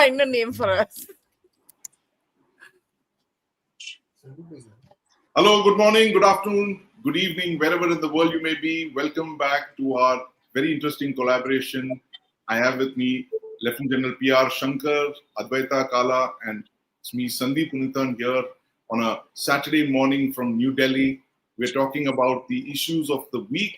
find a name for us. Hello, good morning, good afternoon, good evening, wherever in the world you may be. Welcome back to our very interesting collaboration. I have with me Lieutenant General P.R. Shankar, Advaita Kala, and it's me, Sandeep Punithan, here on a Saturday morning from New Delhi. We're talking about the issues of the week,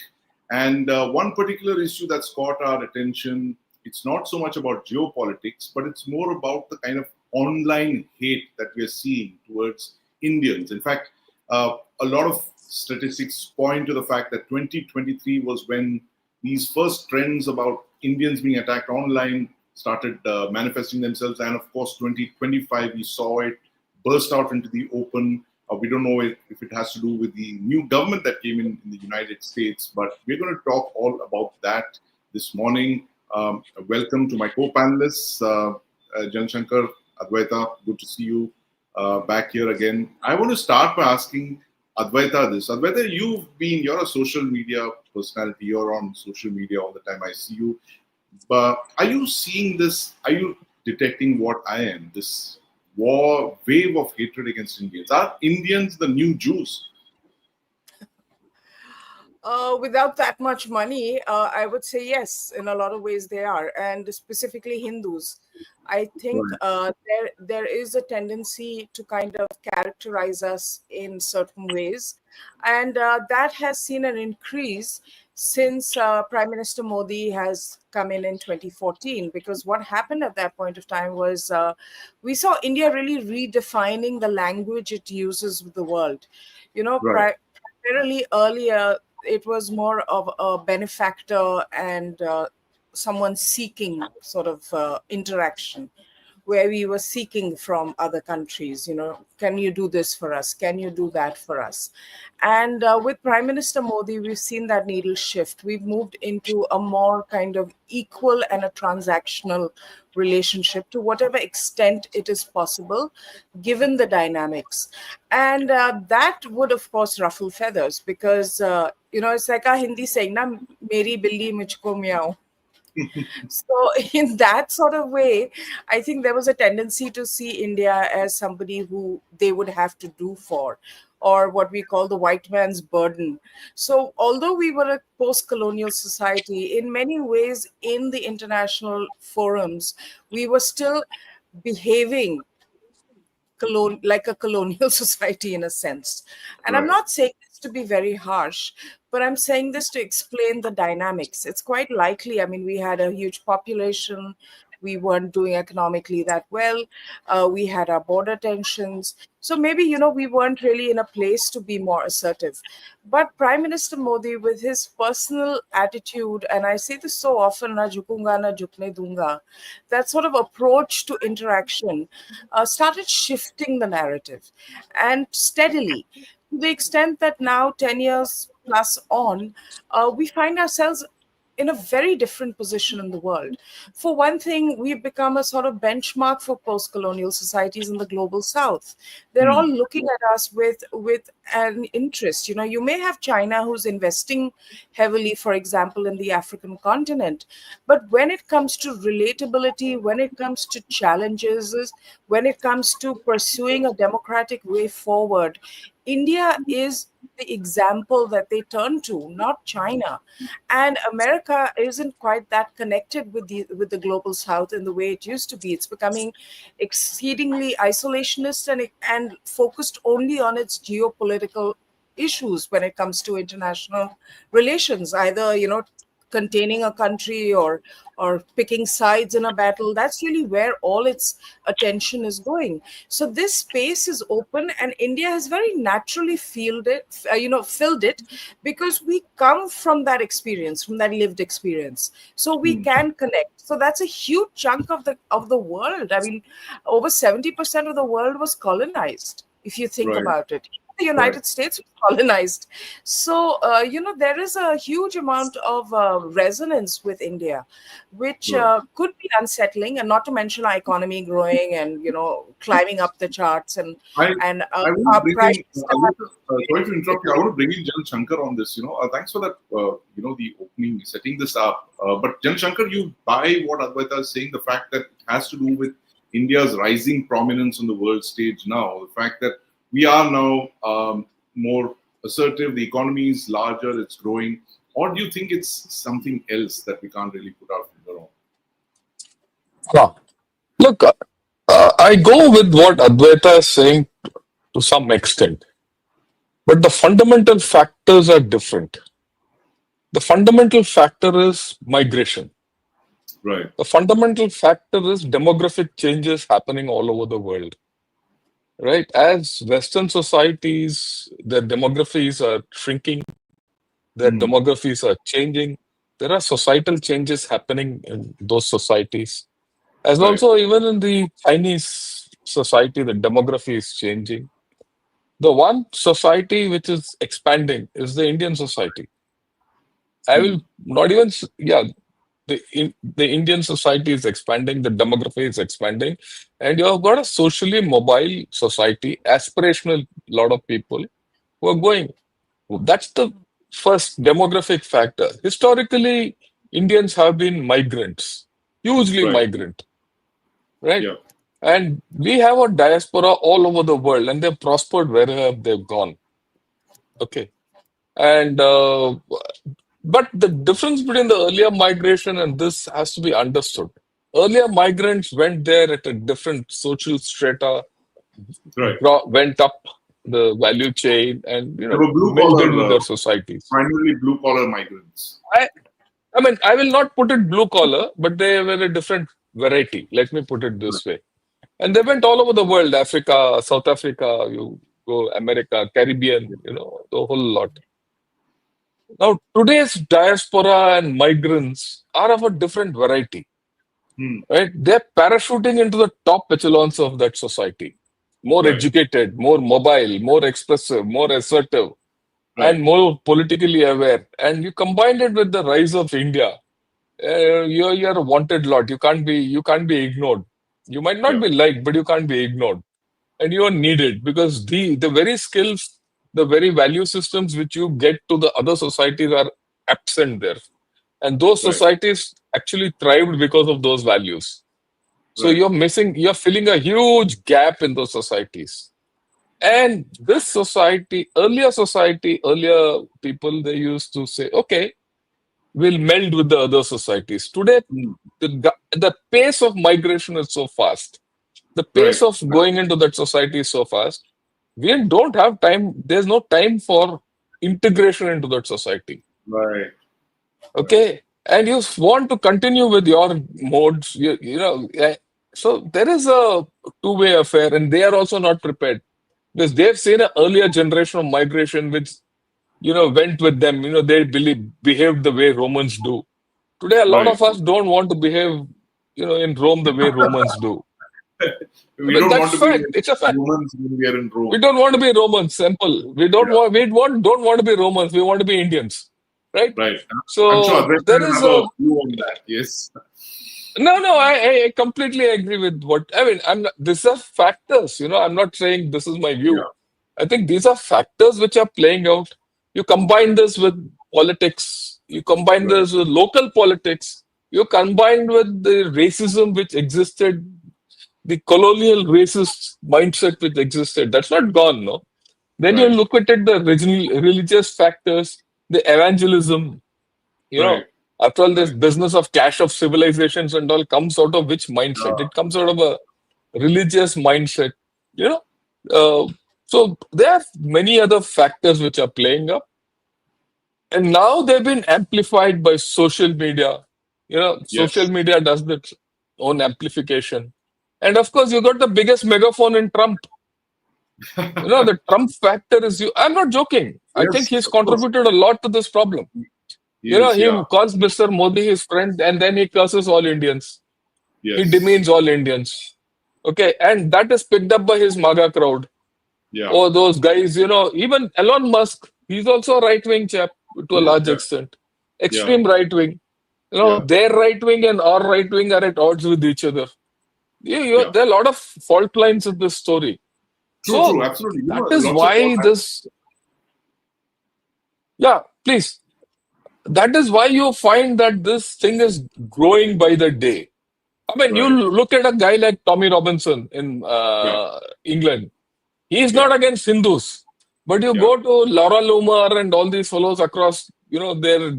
and one particular issue that's caught our attention. It's not so much about geopolitics, but it's more about the kind of online hate that we're seeing towards Indians. In fact, a lot of statistics point to the fact that 2023 was when these first trends about Indians being attacked online started manifesting themselves. And of course, 2025, we saw it burst out into the open. We don't know if it has to do with the new government that came in the United States, but we're going to talk all about that this morning. Welcome to my co-panelists, Jan Shankar, Advaita, good to see you back here again. I want to start by asking Advaita this. Advaita, you're a social media personality. You're on social media all the time. I see you. But are you seeing this? Are you detecting what I am? This wave of hatred against Indians. Are Indians the new Jews? Without that much money, I would say yes. In a lot of ways, they are, and specifically Hindus. I think there is a tendency to kind of characterize us in certain ways, and that has seen an increase since Prime Minister Modi has come in 2014. Because what happened at that point of time was we saw India really redefining the language it uses with the world. Primarily earlier, it was more of a benefactor and someone seeking sort of interaction, where we were seeking from other countries, can you do this for us? Can you do that for us? And with Prime Minister Modi, we've seen that needle shift. We've moved into a more kind of equal and a transactional relationship to whatever extent it is possible, given the dynamics. And that would, of course, ruffle feathers because, it's like a Hindi saying, na, meri billi mujhko meow. So in that sort of way, I think there was a tendency to see India as somebody who they would have to do for, or what we call the white man's burden. So although we were a post-colonial society, in many ways in the international forums, we were still behaving like a colonial society in a sense. And I'm not saying this to be very harsh, but I'm saying this to explain the dynamics. It's quite likely, we had a huge population. We weren't doing economically that well. We had our border tensions. So maybe, we weren't really in a place to be more assertive. But Prime Minister Modi, with his personal attitude, and I say this so often, na jhukunga na jhukne dunga, that sort of approach to interaction started shifting the narrative, and steadily, to the extent that now 10 years plus on, we find ourselves in a very different position in the world. For one thing, we've become a sort of benchmark for post-colonial societies in the global south. They're all looking at us with an interest. You may have China, who's investing heavily, for example, in the African continent. But when it comes to relatability, when it comes to challenges, when it comes to pursuing a democratic way forward, India is the example that they turn to, not China. And America isn't quite that connected with the global south in the way it used to be. It's becoming exceedingly isolationist and focused only on its geopolitical issues when it comes to international relations, either containing a country or picking sides in a battle. That's really where all its attention is going. So this space is open, and India has very naturally filled it because we come from that experience, from that lived experience. So we can connect. So that's a huge chunk of the world. Over 70% of the world was colonized, if you think about it. The United States was colonized. So, there is a huge amount of resonance with India, which could be unsettling, and not to mention our economy growing and, climbing up the charts. And sorry to interrupt you. I want to bring in Jan Shankar on this. Thanks for that, the opening, setting this up. But Jan Shankar, you buy what Advaita is saying, the fact that it has to do with India's rising prominence on the world stage now, the fact that we are now more assertive, the economy is larger, it's growing, or do you think it's something else that we can't really put our finger on? Yeah. Look, I go with what Advaita is saying to some extent, but the fundamental factors are different. The fundamental factor is migration. Right. The fundamental factor is demographic changes happening all over the world, right? As Western societies, their demographies are shrinking, their Mm. demographies are changing. There are societal changes happening in those societies. As Right. also, even in the Chinese society, the demography is changing. The one society which is expanding is the Indian society. I will not even, yeah, the Indian society is expanding, the demography is expanding, and you have got a socially mobile society, aspirational lot of people who are going. That's the first demographic factor. Historically, Indians have been migrants, hugely Right. migrant, right? Yeah. And we have a diaspora all over the world, and they've prospered wherever they've gone. Okay. And but the difference between the earlier migration and this has to be understood. Earlier migrants went there at a different social strata, Right. went up the value chain, and They were blue mingled with collar, their societies. primarily blue collar migrants. I mean, I will not put it blue collar, but they were a different variety. Let me put it this way. And they went all over the world, Africa, South Africa, you go America, Caribbean, the whole lot. Now, today's diaspora and migrants are of a different variety, Hmm. right? They're parachuting into the top echelons of that society. More Right. educated, more mobile, more expressive, more assertive, Right. and more politically aware. And you combine it with the rise of India, you're a wanted lot. You can't be ignored. You might not Yeah. be liked, but you can't be ignored. And you are needed because the very skills, the very value systems which you get to the other societies are absent there. And those Right. societies actually thrived because of those values. So Right. you're filling a huge gap in those societies. And this earlier people, they used to say, okay, we'll meld with the other societies. Today, Hmm. the pace of migration is so fast. The Right. pace of going into that society is so fast. We don't have time. There's no time for integration into that society. Right. Okay. And you want to continue with your modes, so there is a two-way affair, and they are also not prepared because they've seen an earlier generation of migration which, went with them. They behaved the way Romans do. Today, a lot Right. of us don't want to behave, in Rome the way Romans do. We But don't that's want to be fact. It's a fact. Romans when we are in Rome. We don't want to be Romans. Simple. We don't want to be Romans. We want to be Indians, right? Right. So I'm sure Advaita there will is have a a view on that. Yes. no. I completely agree with what I mean. I'm not, these are factors. I'm not saying this is my view. Yeah. I think these are factors which are playing out. You combine this with politics. You combine Right. this with local politics. You combine with the racism which existed, the colonial racist mindset which existed. That's not gone, no. Then you Right. look at it, the religious factors, the evangelism, you know, Right. after all, this Right. business of clash of civilizations and all comes out of which mindset? Yeah. It comes out of a religious mindset, you know. So there are many other factors which are playing up. And now they've been amplified by social media. Social Yes. media does its own amplification. And of course, you got the biggest megaphone in Trump. The Trump factor is you. I'm not joking. I think Yes. he's Of course. contributed a lot to this problem. He is. He Yeah. calls Mr. Modi his friend and then he curses all Indians. He Yes. demeans all Indians. Okay. And that is picked up by his MAGA crowd. Yeah. Or those guys, even Elon Musk, he's also a right wing chap to a large Yeah. extent. Yeah. Extreme right wing. Yeah. Their right wing and our right wing are at odds with each other. Yeah. There are a lot of fault lines in this story. True. True. So Absolutely. that is Lots of why this, yeah, please. That is why you find that this thing is growing by the day. I mean, you Right. look at a guy like Tommy Robinson in Yeah. England. He is Yeah. not against Hindus, but you Yeah. go to Laura Loomer and all these fellows across, their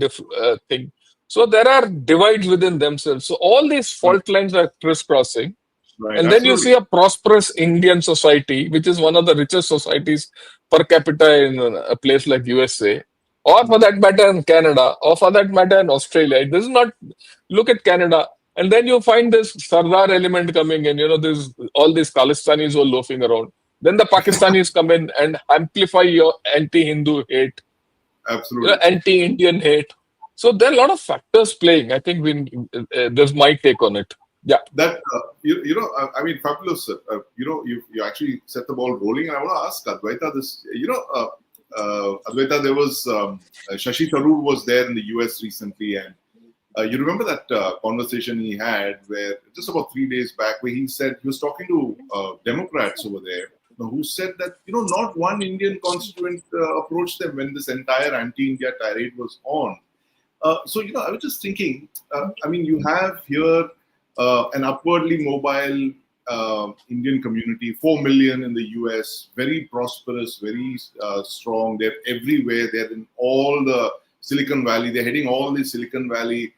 thing. So there are divides within themselves. So all these Right. fault lines are crisscrossing. Right. And then you Absolutely. see a prosperous Indian society, which is one of the richest societies per capita in a place like USA, or for Mm. that matter in Canada, or for that matter in Australia. This is not, look at Canada. And then you find this Sardar element coming in, this all these Khalistanis who are loafing around. Then the Pakistanis come in and amplify your anti-Hindu hate, Absolutely. anti-Indian hate. So there are a lot of factors playing. I think there's my take on it. Yeah. That I mean, fabulous. You actually set the ball rolling, and I want to ask Advaita this. Advaita, there was Shashi Tharoor was there in the US recently, and you remember that conversation he had where just about 3 days back, where he said he was talking to Democrats over there who said that not one Indian constituent approached them when this entire anti-India tirade was on. So I was just thinking. I mean, you have here an upwardly mobile Indian community, 4 million in the US, very prosperous, very strong. They're everywhere. They're in all the Silicon Valley. They're heading all these Silicon Valley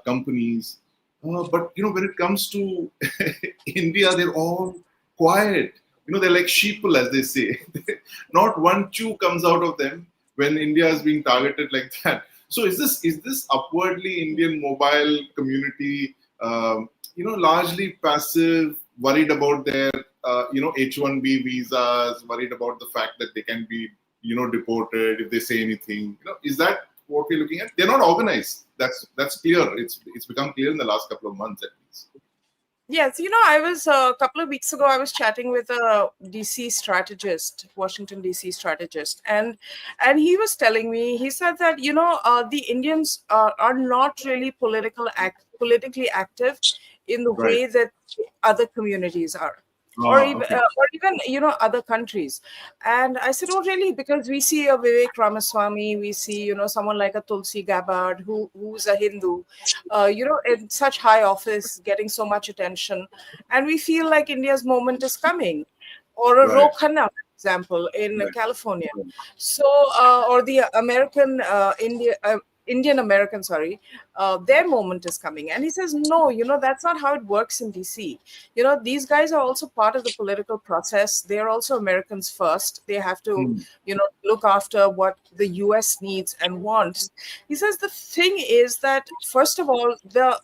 companies. But when it comes to India, they're all quiet. They're like sheeple, as they say. Not one chew comes out of them when India is being targeted like that. So is this upwardly Indian mobile community, largely passive, worried about their, H-1B visas, worried about the fact that they can be, deported if they say anything? Is that what we're looking at? They're not organized. That's clear. It's become clear in the last couple of months at least. Yes, I was a couple of weeks ago, I was chatting with a DC strategist, Washington DC strategist, and he was telling me, he said that the Indians are not really politically active in the Right. way that other communities are. Okay. Or even other countries. And I said, oh really? Because we see a Vivek Ramaswamy, we see someone like a Tulsi Gabbard who's a Hindu, in such high office, getting so much attention, and we feel like India's moment is coming. Or a Right. Ro Khanna, for example, in Right. California. So or the Indian American, sorry, their moment is coming. And he says, no, that's not how it works in DC. These guys are also part of the political process. They're also Americans first. They have to, Hmm. look after what the US needs and wants. He says the thing is that, first of all, the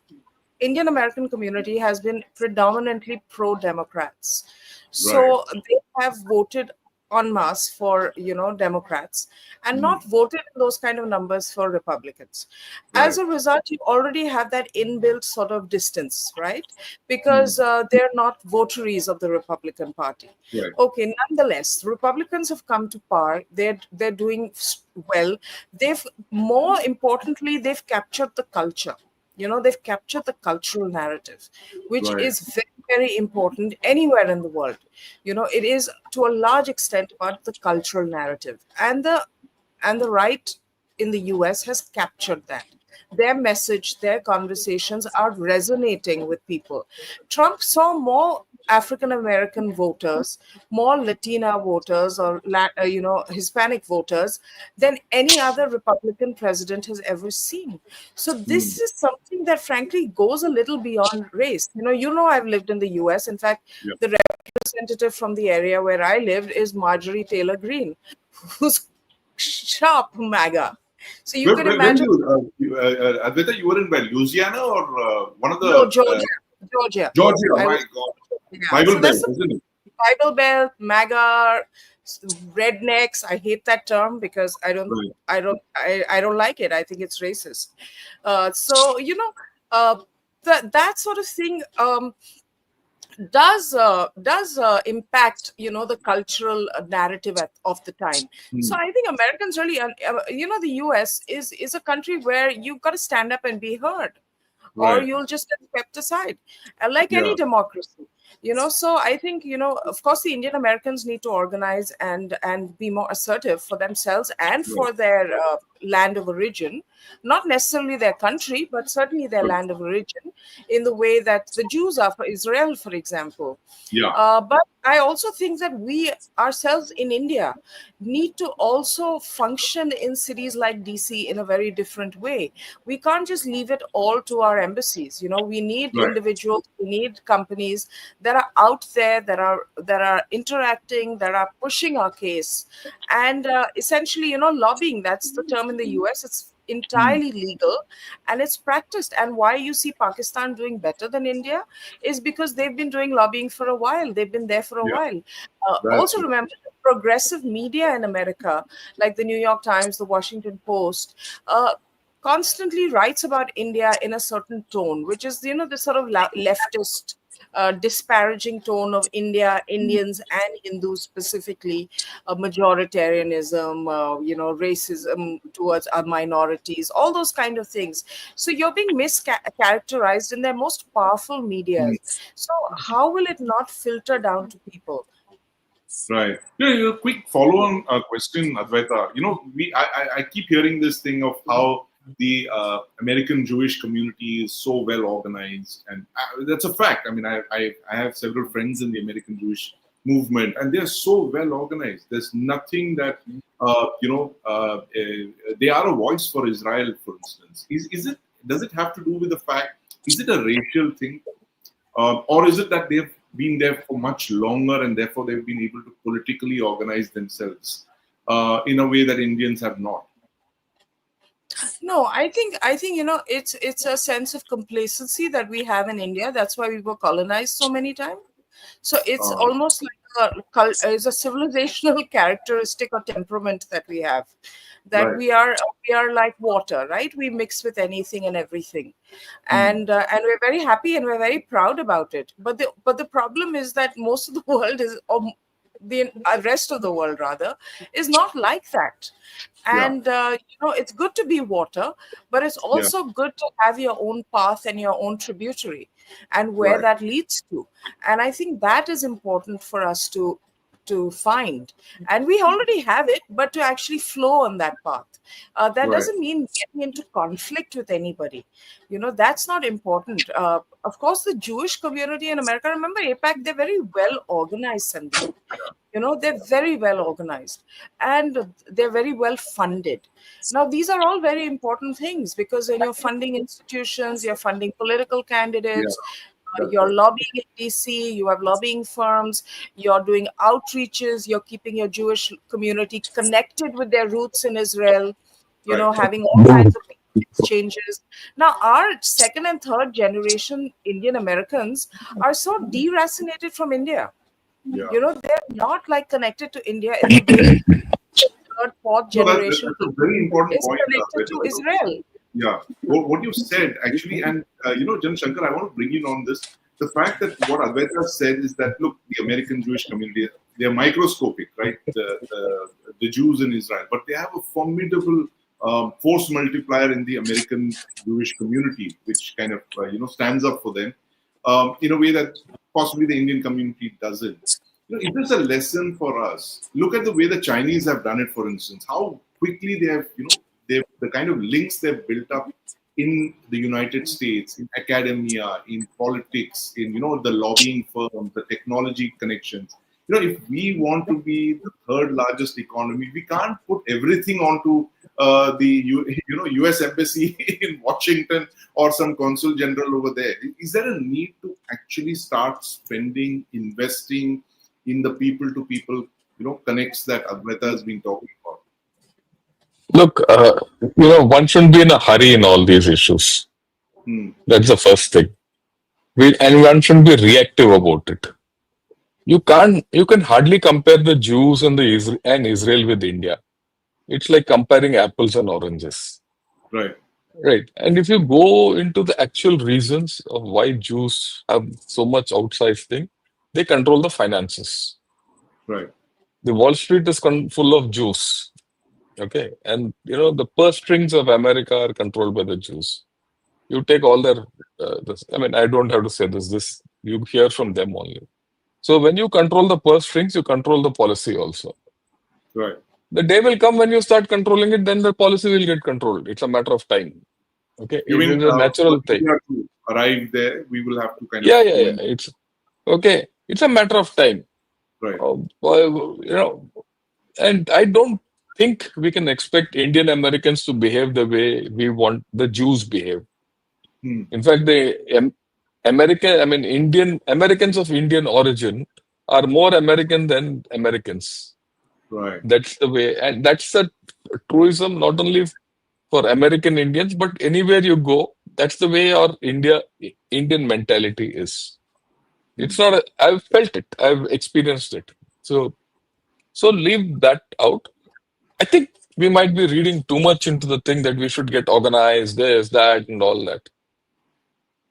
Indian American community has been predominantly pro-Democrats. Right. So they have voted en masse for, Democrats, and Hmm. not voted in those kind of numbers for Republicans. As Right. a result, you already have that inbuilt sort of distance, right? Hmm. Because they're not votaries of the Republican Party. Right. Okay, nonetheless, Republicans have come to power. They're doing well. More importantly, they've captured the culture. They've captured the cultural narrative, which Right. is very, very important anywhere in the world. It is to a large extent about the cultural narrative, and the right in the US has captured that. Their message, their conversations are resonating with people. Trump saw more African American voters, more Latina voters, or Hispanic voters than any other Republican president has ever seen. So Hmm. this is something that frankly goes a little beyond race. I've lived in the US. In fact, Yeah. the representative from the area where I lived is Marjorie Taylor Greene, who's sharp MAGA. So you can Where imagine. Advaita, you were in where, Louisiana or one of No, the Georgia. Georgia? I My was, God, yeah. Bible So that's Belt, the isn't it? Bible Belt, MAGA, rednecks. I hate that term because Right. I don't like it. I think it's racist. So uh, that sort of thing. Does impact the cultural narrative of the time. So Hmm. I think Americans really the US is a country where you've got to stand up and be heard, or Right. you'll just get kept aside, like any Yeah. democracy. So I think of course the Indian Americans need to organize and be more assertive for themselves and Right. for their land of origin, not necessarily their country, but certainly their Right. land of origin, in the way that the Jews are for Israel, for example. Yeah. But I also think that we ourselves in India need to also function in cities like DC in a very different way. We can't just leave it all to our embassies. We need Right. individuals, we need companies that are out there, that are interacting, that are pushing our case, and essentially, lobbying. That's the term in the US. It's Hmm. entirely legal and it's practiced. And why you see Pakistan doing better than India is because they've been doing lobbying for a while. They've been there for a Yeah. while. That's Also it. remember, progressive media in America, like the New York Times, the Washington Post, constantly writes about India in a certain tone, which is, the sort of leftist, disparaging tone of India, Indians, and Hindus specifically, majoritarianism, racism towards our minorities, all those kind of things. So you're being mischaracterized in their most powerful Hmm. medias. So how will it not filter down to people? Right. Yeah, a quick follow-on question, Advaita. I keep hearing this thing of how the American Jewish community is so well organized, and that's a fact. I mean, I have several friends in the American Jewish movement, and they're so well organized. There's nothing that they are a voice for Israel, for instance. Is it? Does it have to do with the fact? Is it a racial thing? Or is it that they've been there for much longer and therefore they've been able to politically organize themselves in a way that Indians have not? No, I think it's a sense of complacency that we have in India. That's why we were colonized so many times. So it's Uh, almost like is a civilizational characteristic or temperament that we have, that right. we are like water, right? We mix with anything and everything, Hmm. and we're very happy and we're very proud about it. But the problem is that most of the world is, or the rest of the world rather, is not like that. Yeah. And it's good to be water, but it's Yeah. also good to have your own path and your own tributary, and where Right. that leads to. And I think that is important for us to find, and we already have it, but to actually flow on that path. That Right. doesn't mean getting into conflict with anybody. That's not important. Of course, the Jewish community in America, remember APAC, they're very well organized, Sandeep. They're very well organized, and they're very well funded. Now these are all very important things, because when you're funding institutions, you're funding political Yeah. candidates, That's you're right. lobbying in DC, you have lobbying firms, you're doing outreaches, you're keeping your Jewish community connected with their roots in Israel, Right. having all kinds of exchanges. Now our second and third generation Indian Americans are so deracinated from India. Yeah. They're not like connected to India in the way third, fourth No, generation that's a very important is point. connected to Israel. Yeah, what you said actually, and Jan Shankar, I want to bring in on this. The fact that what Advaita said is that look, the American Jewish community, they are microscopic, right? The Jews in Israel, but they have a formidable force multiplier in the American Jewish community, which kind of stands up for them in a way that possibly the Indian community doesn't. It is a lesson for us. Look at the way the Chinese have done it, for instance. How quickly they have, the kind of links they've built up in the United States, in academia, in politics, in the lobbying firms, the technology connections. If we want to be the third largest economy, we can't put everything onto U.S. embassy in Washington or some consul general over there. Is there a need to actually start spending, investing in the people to people, connects that Advaita has been talking about? Look, one shouldn't be in a hurry in all these issues. Hmm. That's the first thing. And one shouldn't be reactive about it. You can hardly compare the Jews and and Israel with India. It's like comparing apples and oranges. Right. Right. And if you go into the actual reasons of why Jews have so much outsized thing, they control the finances. Right. The Wall Street is full of Jews. Okay. And, the purse strings of America are controlled by the Jews. You take all their, I mean, I don't have to say this, you hear from them only. So when you control the purse strings, you control the policy also. Right. The day will come when you start controlling it, then the policy will get controlled. It's a matter of time. Okay, You it mean is a for natural thing. India to arrive there, we will have to kind of Yeah, yeah, go yeah. in. It's okay. It's a matter of time. Right. And I don't think we can expect Indian Americans to behave the way we want the Jews behave. Hmm. In fact, Indian Americans of Indian origin are more American than Americans. Right. That's the way, and that's a truism not only for American Indians, but anywhere you go, that's the way our Indian mentality is. It's not. I've felt it. I've experienced it. So leave that out. I think we might be reading too much into the thing that we should get organized, this, that, and all that.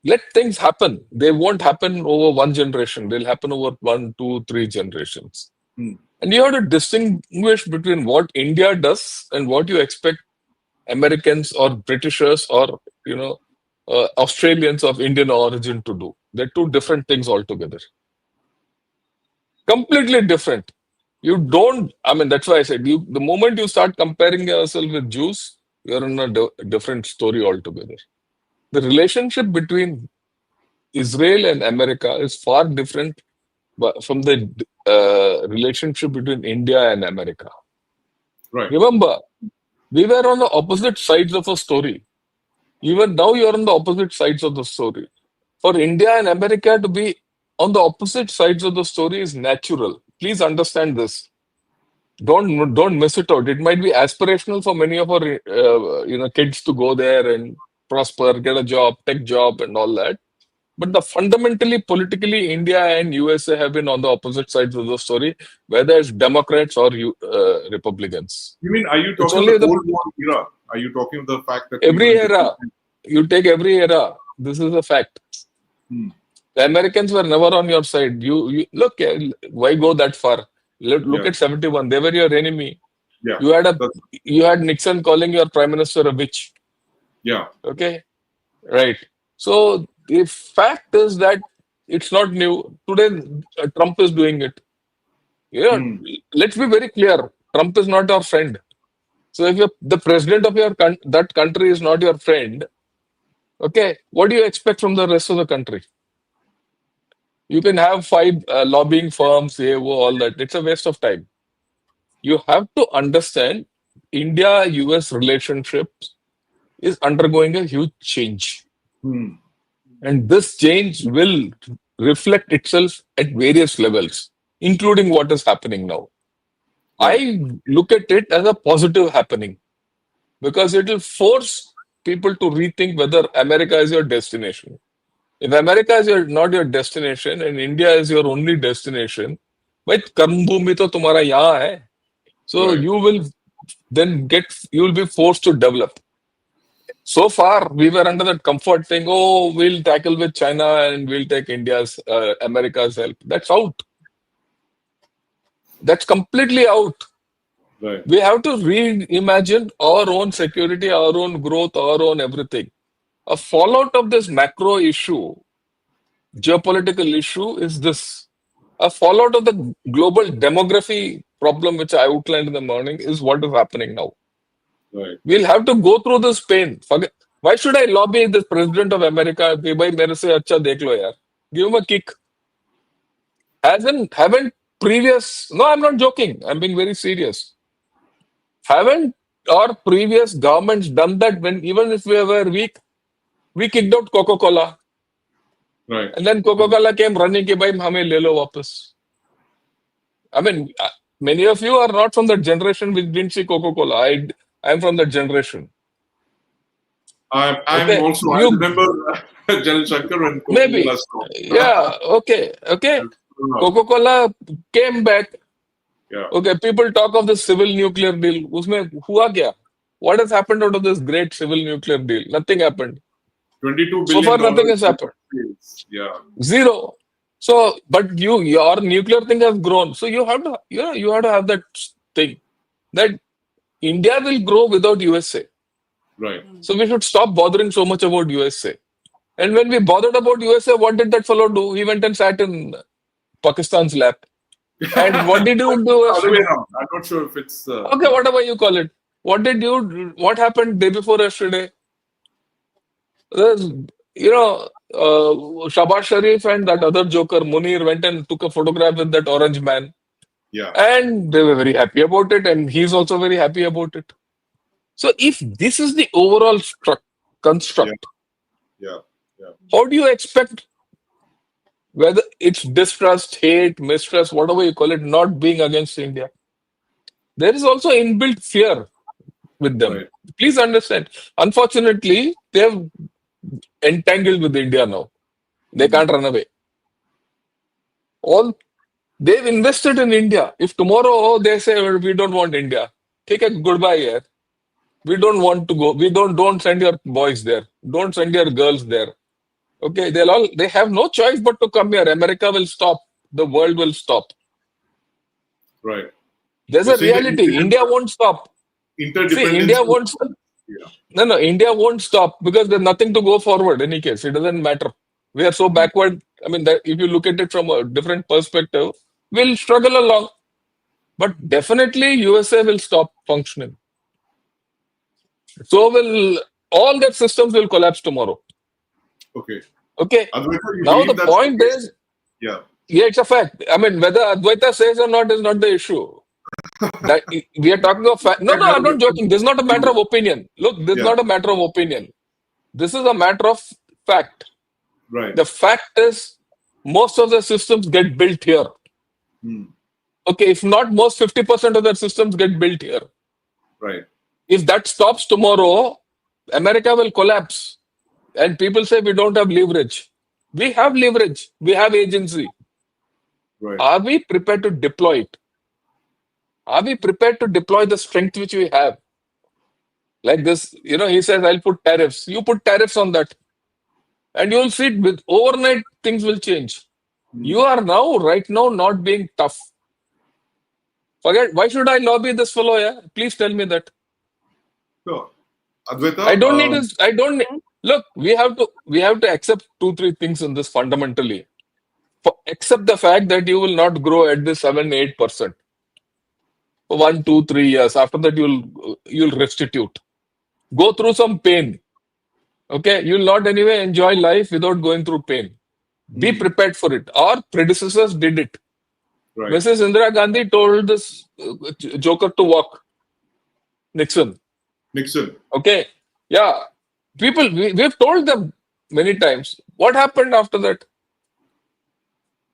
Let things happen. They won't happen over one generation. They'll happen over 1, 2, 3 generations. Hmm. And you have to distinguish between what India does and what you expect Americans or Britishers or Australians of Indian origin to do. They're two different things altogether. Completely different. You don't. That's why I said the moment you start comparing yourself with Jews, you're in a different story altogether. The relationship between Israel and America is far different from the relationship between India and America. Right. Remember, we were on the opposite sides of a story. Even now, you're on the opposite sides of the story. For India and America to be on the opposite sides of the story is natural. Please understand this. Don't miss it out. It might be aspirational for many of our kids to go there and prosper, get a job, tech job, and all that. But fundamentally, politically, India and USA have been on the opposite sides of the story, whether it's Democrats or Republicans. You mean, are you It's talking of only the Cold War era? Are you talking of the fact that we were every in era. different- You take every era. This is a fact. Hmm. The Americans were never on your side. You look. Why go that far? Look Yeah. at 71. They were your enemy. Yeah. You you had Nixon calling your prime minister a witch. Yeah. Okay, right. So the fact is that it's not new. Today, Trump is doing it. Yeah, Hmm. let's be very clear. Trump is not our friend. So if the president of that country is not your friend, okay, what do you expect from the rest of the country? You can have 5 lobbying firms, all that. It's a waste of time. You have to understand India-US relationships is undergoing a huge change. Hmm. And this change will reflect itself at various levels, including what is happening now. Right. I look at it as a positive happening because it will force people to rethink whether America is your destination. If America is not your destination and India is your only destination, भाई कर्मभूमि तो तुम्हारा यहाँ है. So Right. you will be forced to develop. So far, we were under that comfort thing. Oh, we'll tackle with China and we'll take America's help. That's out. That's completely out. Right. We have to reimagine our own security, our own growth, our own everything. A fallout of this macro issue, geopolitical issue, is this. A fallout of the global demography problem, which I outlined in the morning, is what is happening now. Right. We'll have to go through this pain. Why should I lobby the president of America? कि भाई मेरे से अच्छा देख लो यार. Give him a kick. Haven't previous? No, I'm not joking. I'm being very serious. Haven't our previous governments done that when even if we were weak, we kicked out Coca-Cola, Right. and then Coca-Cola came running कि भाई हमें ले लो वापस. Many of you are not from that generation which didn't see Coca-Cola. I'm from that generation. I'm Okay, also, I remember General Shankar and maybe. Coca-Cola stopped. Yeah, okay. Coca-Cola came back. Yeah. Okay, people talk of the civil nuclear deal. उसमें हुआ क्या? What has happened out of this great civil nuclear deal? Nothing happened. $22 So billion. far, nothing has happened. Yeah. Zero. So, but your nuclear thing has grown. So you have to have that thing that India will grow without USA. Right. So we should stop bothering so much about USA. And when we bothered about USA, what did that fellow do? He went and sat in Pakistan's lap. And what did you do Other way yesterday? around. I'm not sure if it's. Okay, whatever you call it. What happened day before yesterday? There's, Shabaz Sharif and that other joker, Munir, went and took a photograph with that orange man. Yeah. And they were very happy about it. And he's also very happy about it. So if this is the overall Yeah. construct, Yeah. Yeah. how do you expect, whether it's distrust, hate, mistrust, whatever you call it, not being against India? There is also inbuilt fear with them. Right. Please understand. Unfortunately, they've entangled with India now. They can't run away. All they've invested in India. If tomorrow they say, "Well, we don't want India," take a goodbye here. We don't want to go. We don't send your boys there. Don't send your girls there. Okay, they have no choice but to come here. America will stop. The world will stop. Right. There's You're a saying that reality. India won't stop. See, interdependency. India won't. Yeah. No, India won't stop because there's nothing to go forward. In any case, it doesn't matter. We are so backward. I mean, that if you look at it from a different perspective, we'll struggle along. But definitely, USA will stop functioning. So will all their systems will collapse tomorrow. Okay. Okay. Advaita, you Now believe the that's the point case? is, Yeah. yeah, it's a fact. I mean, whether Advaita says or not is not the issue. That we are talking of fact. No, I'm not joking. This is not a matter of opinion. Look, this is Yeah. not a matter of opinion. This is a matter of fact. Right. The fact is, most of the systems get built here. Hmm. Okay, if not most, 50% of the systems get built here. Right. If that stops tomorrow, America will collapse. And people say we don't have leverage. We have leverage. We have agency. Right. Are we prepared to deploy it? Are we prepared to deploy the strength which we have? Like this, he says, I'll put tariffs. You put tariffs on that. And you'll see it with overnight, things will change. You are right now, not being tough. Forget, why should I lobby this fellow? Yeah? Please tell me that. So, Advaita, I don't need this. Look, we have to accept 2-3 things in this fundamentally. Accept the fact that you will not grow at this 7-8% for 1, 2, 3 years. After that, you'll restitute. Go through some pain. Okay, you'll not anyway enjoy life without going through pain. Be prepared for it. Our predecessors did it. right. Mrs. Indira Gandhi told this joker to walk. Nixon. Okay. Yeah. People, we've told them many times. What happened after that?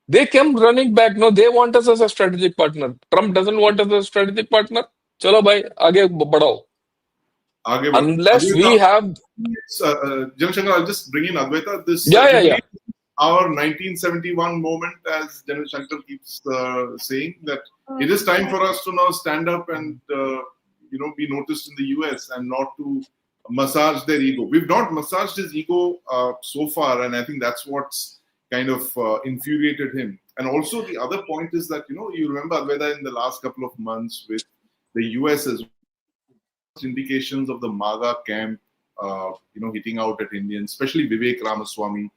They came running back. No, they want us as a strategic partner. Trump doesn't want us as a strategic partner. Chalo bhai, aage badao. Unless Advaita, we have... General Shankar, I'll just bring in Advaita. This, Yeah. Our 1971 moment, as General Shankar keeps saying, that it is time for us to now stand up and be noticed in the US and not to massage their ego. We've not massaged his ego so far, and I think that's what's kind of infuriated him. And also the other point is that, you remember Advaita in the last couple of months with the US as indications of the MAGA camp, hitting out at Indians, especially Vivek Ramaswamy.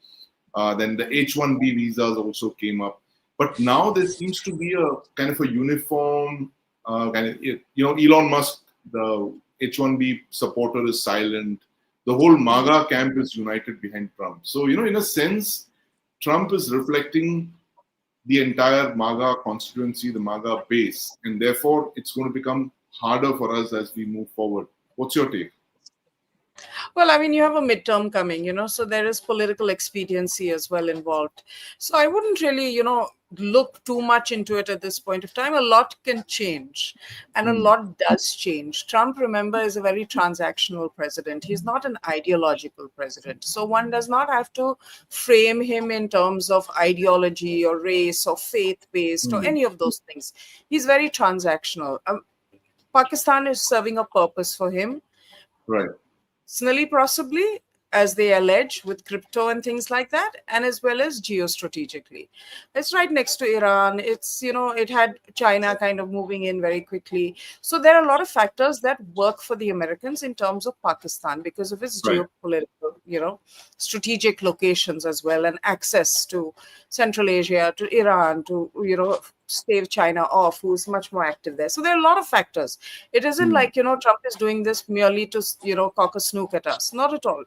Then the H-1B visas also came up. But now there seems to be a kind of a uniform Elon Musk, the H-1B supporter, is silent. The whole MAGA camp is united behind Trump. So, in a sense, Trump is reflecting the entire MAGA constituency, the MAGA base. And therefore, it's going to become harder for us as we move forward. What's your take? Well, I mean, you have a midterm coming, so there is political expediency as well involved. So I wouldn't really, look too much into it at this point of time. A lot can change, and a lot does change. Trump, remember, is a very transactional president. He's not an ideological president. So one does not have to frame him in terms of ideology or race or faith-based or any of those things. He's very transactional. Pakistan is serving a purpose for him. Right. Personally, possibly, as they allege, with crypto and things like that, and as well as geostrategically. It's right next to Iran. It's, it had China kind of moving in very quickly. So there are a lot of factors that work for the Americans in terms of Pakistan because of its Right. geopolitical, strategic locations as well, and access to Central Asia, to Iran, to, stave China off, who's much more active there. So there are a lot of factors. It isn't like, Trump is doing this merely to, cock a snook at us. Not at all.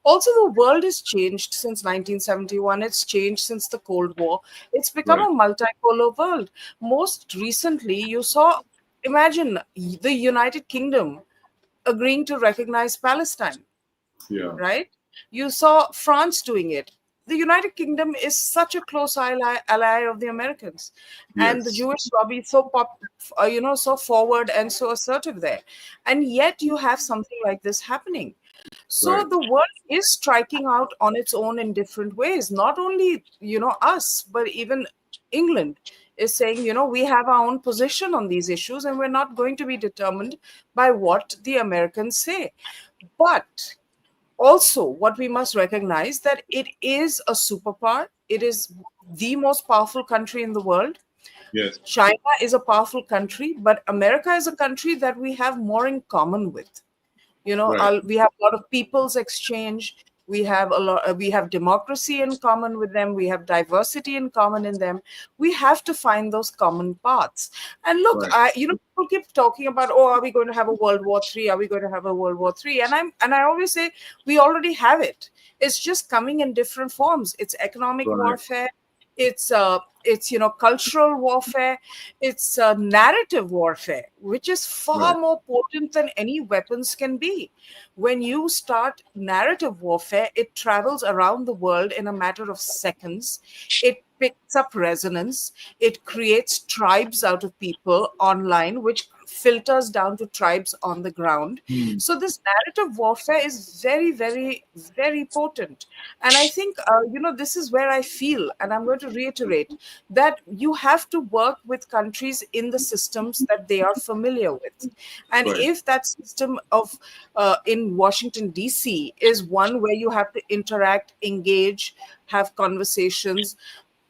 Also, the world has changed since 1971. It's changed since the Cold War. It's become Right. a multipolar world. Most recently, you saw, imagine the United Kingdom agreeing to recognize Palestine, Yeah. right? You saw France doing it. The United Kingdom is such a close ally of the Americans, and the Yes. Jewish lobby is so forward and so assertive there, and yet you have something like this happening. So Right. the world is striking out on its own in different ways. Not only, us, but even England is saying, we have our own position on these issues and we're not going to be determined by what the Americans say. But also, what we must recognize that it is a superpower. It is the most powerful country in the world. Yes. China is a powerful country, but America is a country that we have more in common with. Right. We have a lot of people's exchange. We have democracy in common with them. We have diversity in common in them. We have to find those common paths. And look, Right. people keep talking about, oh, are we going to have a World War III? Are we going to have a World War III? And I always say we already have it. It's just coming in different forms. It's economic Right. warfare. It's cultural warfare. It's narrative warfare, which is far Right. more potent than any weapons can be. When you start narrative warfare, it travels around the world in a matter of seconds. It picks up resonance. It creates tribes out of people online, which filters down to tribes on the ground. Hmm. So this narrative warfare is very, very, very potent. And I think, this is where I feel, and I'm going to reiterate, that you have to work with countries in the systems that they are familiar with. And Right. if that system of in Washington, D.C. is one where you have to interact, engage, have conversations,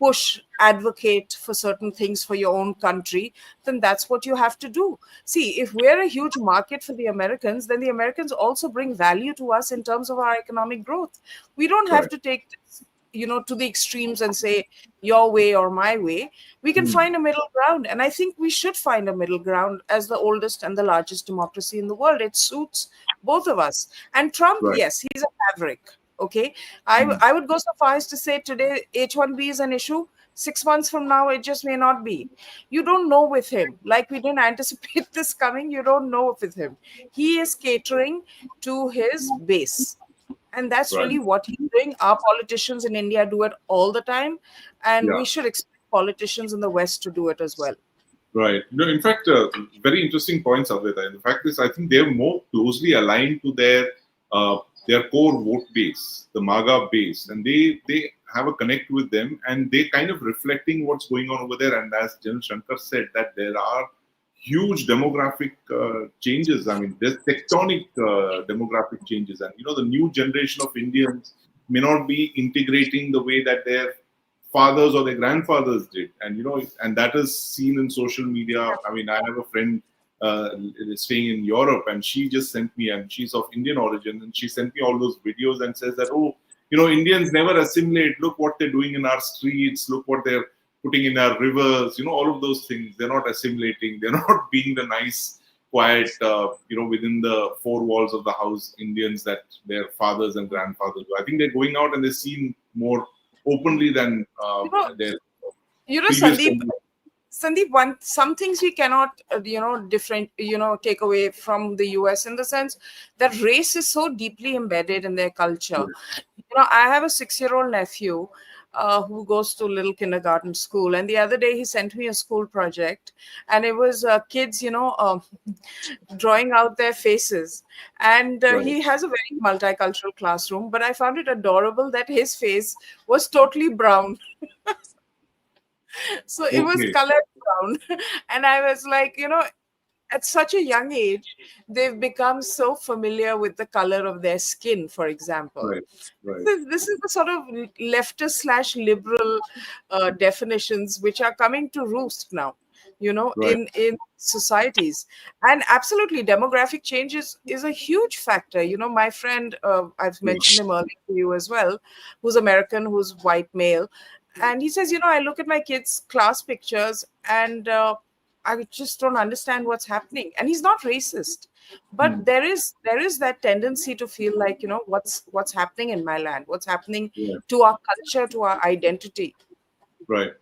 push, advocate for certain things for your own country, then that's what you have to do. See, if we're a huge market for the Americans, then the Americans also bring value to us in terms of our economic growth. We don't have Right. to take this, to the extremes and say your way or my way. We can Hmm. find a middle ground. And I think we should find a middle ground as the oldest and the largest democracy in the world. It suits both of us. And Trump, Right. yes, he's a maverick. Okay. I would go so far as to say today H1B is an issue. 6 months from now, it just may not be. You don't know with him. Like we didn't anticipate this coming, you don't know with him. He is catering to his base. And that's Right. really what he's doing. Our politicians in India do it all the time. And Yeah. we should expect politicians in the West to do it as well. Right. No, in fact, very interesting points, Advaita. And the fact is, I think they're more closely aligned to their core vote base, the MAGA base, and they have a connect with them, and they kind of reflecting what's going on over there. And as General Shankar said, that there are huge demographic changes. I mean, there's tectonic demographic changes, and the new generation of Indians may not be integrating the way that their fathers or their grandfathers did, and that is seen in social media. I mean, I have a friend staying in Europe, and she just sent me, and she's of Indian origin, and she sent me all those videos and says that, oh, Indians never assimilate. Look what they're doing in our streets. Look what they're putting in our rivers. All of those things. They're not assimilating. They're not being the nice, quiet, within the four walls of the house Indians that their fathers and grandfathers were. I think they're going out and they're seen more openly than You know, their you know, previous Sandeep, generation. Sandeep, some things we cannot, take away from the US, in the sense that race is so deeply embedded in their culture. I have a 6-year-old nephew who goes to little kindergarten school, and the other day he sent me a school project, and it was kids, drawing out their faces, and Right. he has a very multicultural classroom. But I found it adorable that his face was totally brown. So it was Okay. colored brown. And I was like, at such a young age, they've become so familiar with the color of their skin, for example. Right. Right. This is the sort of leftist slash liberal definitions which are coming to roost now, Right. in societies. And absolutely, demographic change is a huge factor. My friend, I've mentioned him earlier to you as well, who's American, who's white male, and he says, I look at my kids' class pictures, and I just don't understand what's happening. And he's not racist, but Mm. there is that tendency to feel like, what's happening in my land, what's happening Yeah. to our culture, to our identity. Right.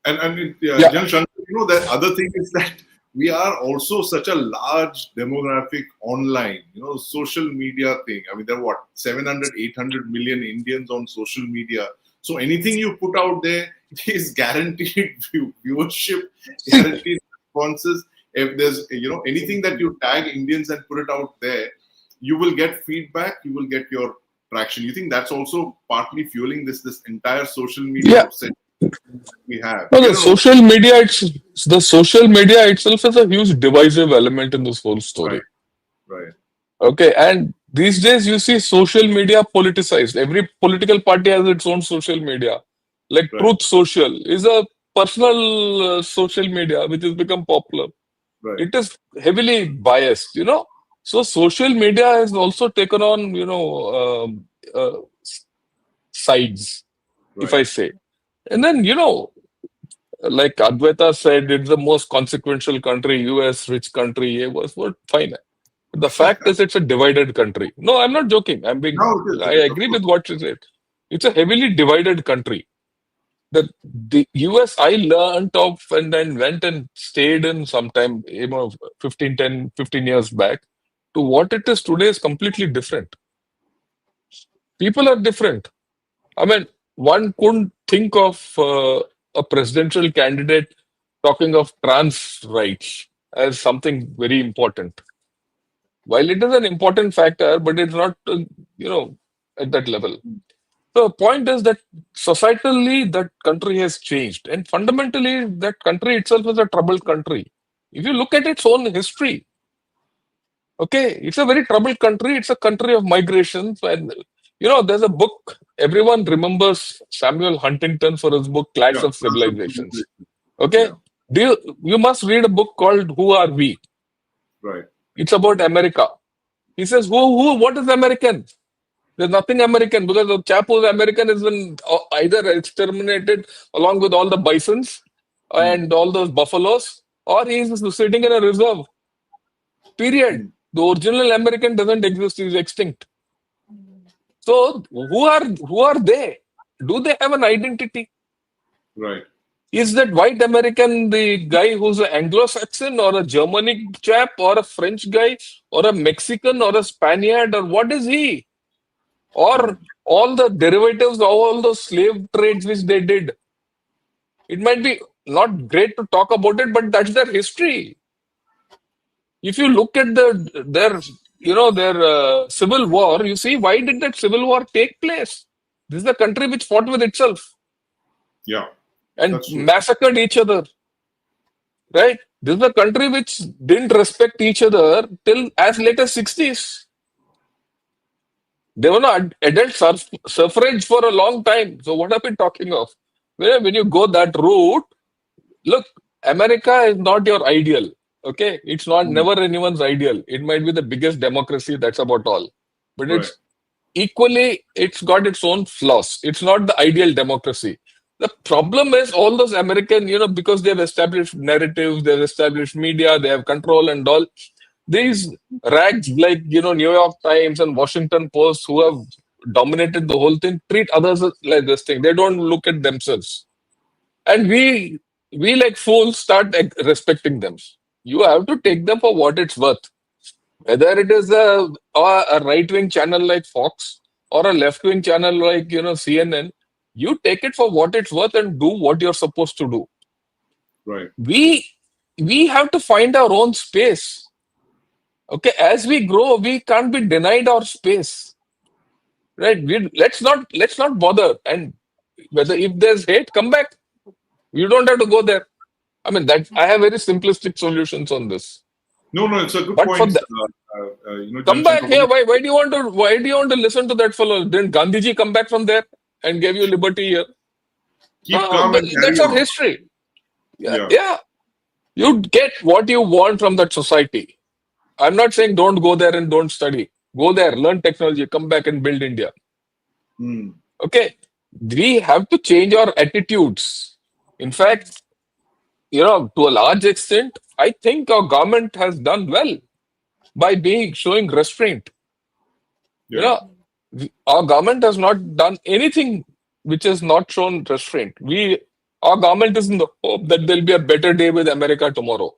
And Yeah. Jan Shankar, the other thing is that we are also such a large demographic online, social media thing. I mean, there are what, 700, 800 million Indians on social media. So anything you put out there is guaranteed viewership, guaranteed responses. If there's, anything that you tag Indians and put it out there, you will get feedback, you will get your traction. You think that's also partly fueling this entire social media Yeah. obsession we have? No, We are an the social media itself is a huge divisive element in this whole story. Right. Right. Okay, and these days you see social media politicized. Every political party has its own social media. Like Right. Truth Social is a personal social media which has become popular. Right. It is heavily biased. So social media has also taken on, sides, if Right. I say. And then, like Advaita said, it's the most consequential country, US rich country. It was what fine. The fact is, it's a divided country. No, I'm not joking. No, it is. I It is, of agree course. with what she said. It's a heavily divided country. The US I learned of and then went and stayed in sometime, 15 years back to what it is today is completely different. People are different. I mean, one couldn't think of a presidential candidate talking of trans rights as something very important. While it is an important factor, but it's not, at that level. So the point is that societally, that country has changed. And fundamentally, that country itself is a troubled country. If you look at its own history, okay, it's a very troubled country. It's a country of migrations. And, there's a book, everyone remembers Samuel Huntington for his book, Clash Yeah. of Civilizations. Okay? Yeah. You must read a book called Who Are We? Right. It's about America. He says, what is American? There's nothing American because the chap who's American has been either exterminated along with all the bisons and all those buffaloes, or he's sitting in a reserve. Period. Mm. The original American doesn't exist; he's extinct. So who are they? Do they have an identity? Right. Is that white American the guy who's an Anglo-Saxon or a Germanic chap or a French guy or a Mexican or a Spaniard or what is he? Or all the derivatives, all those slave trades which they did. It might be not great to talk about it, but that's their history. If you look at their civil war, you see why did that civil war take place? This is the country which fought with itself Yeah. and That's true. massacred each other. Right? This is the country which didn't respect each other till as late as 60s. There were no adult suffrage for a long time. So what are we talking of? When you go that route, look, America is not your ideal. Okay, it's not never anyone's ideal. It might be the biggest democracy. That's about all. But Right. it's got its own flaws. It's not the ideal democracy. The problem is all those American, because they've established narratives, they've established media, they have control and all. These rags like, New York Times and Washington Post who have dominated the whole thing treat others like this thing. They don't look at themselves. And we like fools start respecting them. You have to take them for what it's worth. Whether it is a right-wing channel like Fox or a left-wing channel like, CNN, you take it for what it's worth and do what you're supposed to do. Right. We have to find our own space. Okay, as we grow, we can't be denied our space. Right? Let's not bother. And whether if there's hate, come back. You don't have to go there. I mean, that I have very simplistic solutions on this. No, it's a good But for point. the, come Jan back Shankar. here. Why do you want to listen to that fellow? Didn't Gandhiji come back from there and gave you liberty here? Keep No, calm and carry that's our on. history. Yeah, Yeah. yeah. You get what you want from that society. I'm not saying don't go there and don't study. Go there, learn technology, come back and build India. Hmm. Okay. We have to change our attitudes. In fact, to a large extent, I think our government has done well by being showing restraint. You Yeah. know, our government has not done anything which has not shown restraint. Our government is in the hope that there'll be a better day with America tomorrow.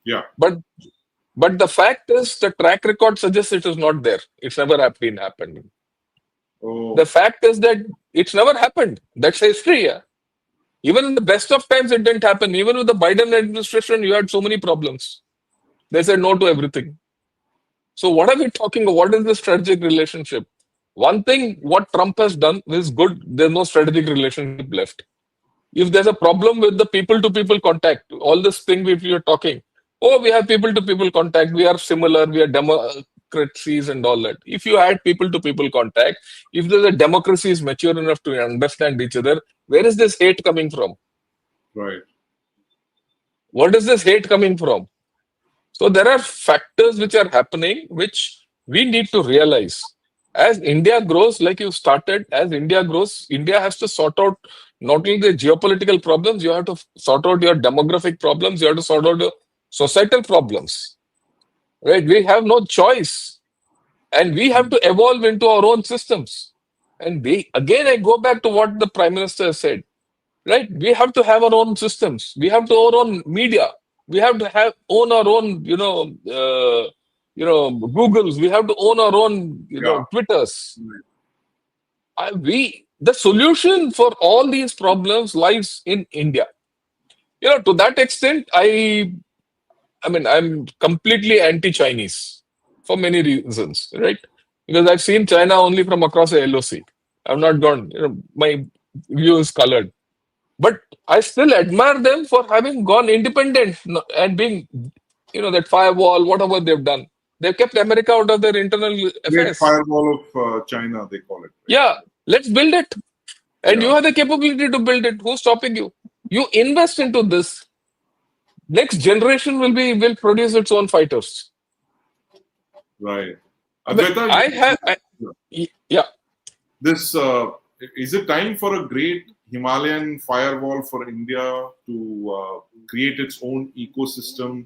Yeah. But the fact is, the track record suggests it is not there. It's never been happening. Oh, The fact is that it's never happened. That's history. Yeah? Even in the best of times, it didn't happen. Even with the Biden administration, you had so many problems. They said no to everything. So what are we talking about? What is the strategic relationship? One thing, what Trump has done is good. There's no strategic relationship left. If there's a problem with the people-to-people contact, all this thing we are talking, oh, we have people-to-people contact, we are similar, we are democracies and all that. If you had people-to-people contact, if the democracy is mature enough to understand each other, where is this hate coming from? right. What is this hate coming from? So there are factors which are happening which we need to realize. As India grows, like you started, as India grows, India has to sort out not only the geopolitical problems, you have to sort out your demographic problems, you have to sort out your societal problems. Right? We have no choice. And we have to evolve into our own systems. And again, I go back to what the Prime Minister said. Right? We have to have our own systems. We have to our own media. We have to own our own, Googles. We have to own our own, Yeah. Twitters. The solution for all these problems lies in India. To that extent, I mean, I'm completely anti-Chinese for many reasons, right? Because I've seen China only from across the LOC. I've not gone, my view is colored. But I still admire them for having gone independent and being, that firewall, whatever they've done. They've kept America out of their internal Great affairs. firewall of China, they call it. Right? Yeah, let's build it. And you Yeah. have the capability to build it. Who's stopping you? You invest into this. Next generation will produce its own fighters. Right. But Advaita, yeah. this is it time for a great Himalayan firewall for India to create its own ecosystem?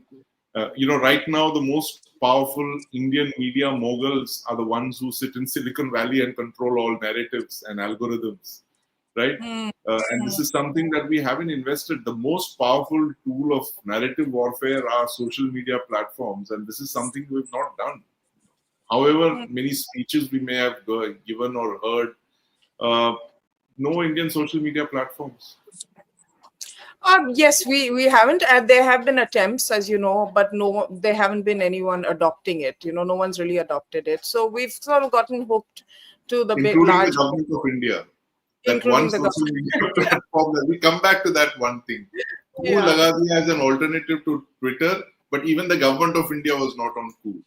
Right now the most powerful Indian media moguls are the ones who sit in Silicon Valley and control all narratives and algorithms, right? And this is something that we haven't invested. The most powerful tool of narrative warfare are social media platforms, and this is something we've not done. However many speeches we may have given or heard, no Indian social media platforms. Yes, we haven't. There have been attempts, as you know, but no, there haven't been anyone adopting it. No one's really adopted it. So we've sort of gotten hooked to the big, Including the large, government of India. That one including the social government. media platform that we come back to that one thing. Koo Yeah. laga diya as an alternative to Twitter, but even the government of India was not on Koo.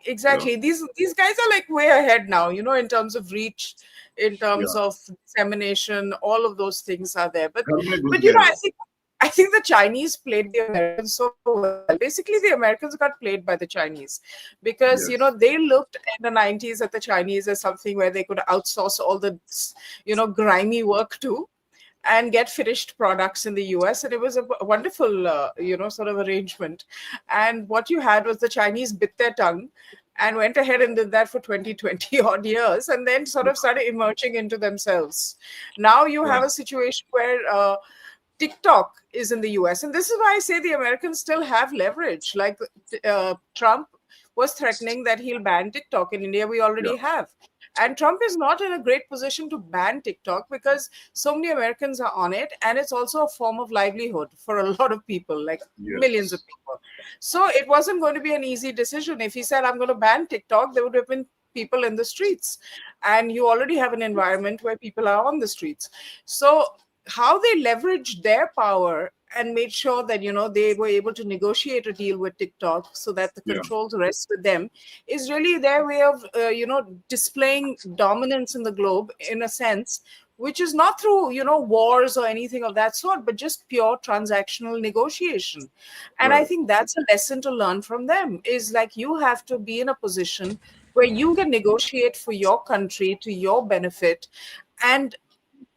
Exactly. These guys are like way ahead now, in terms of reach, in terms Yeah. of dissemination, all of those things are there. But Ghar mein ghus but gaye. I think the Chinese played the Americans so well. Basically, the Americans got played by the Chinese because Yes. they looked in the 90s at the Chinese as something where they could outsource all the grimy work to and get finished products in the US. And it was a wonderful, sort of arrangement. And what you had was the Chinese bit their tongue and went ahead and did that for 20 odd years and then sort of started emerging into themselves. Now you have Right. a situation where TikTok is in the US. And this is why I say the Americans still have leverage. Like Trump was threatening that he'll ban TikTok. In India, we Yeah. already have. And Trump is not in a great position to ban TikTok because so many Americans are on it. And it's also a form of livelihood for a lot of people, like millions of Yes. people. So it wasn't going to be an easy decision. If he said, I'm going to ban TikTok, there would have been people in the streets. And you already have an environment where people are on the streets. So how they leverage their power and made sure that they were able to negotiate a deal with TikTok so that the Yeah. controls rest with them, is really their way of displaying dominance in the globe, in a sense, which is not through wars or anything of that sort, but just pure transactional negotiation. And I Right. think that's a lesson to learn from them, is like, you have to be in a position where you can negotiate for your country to your benefit, and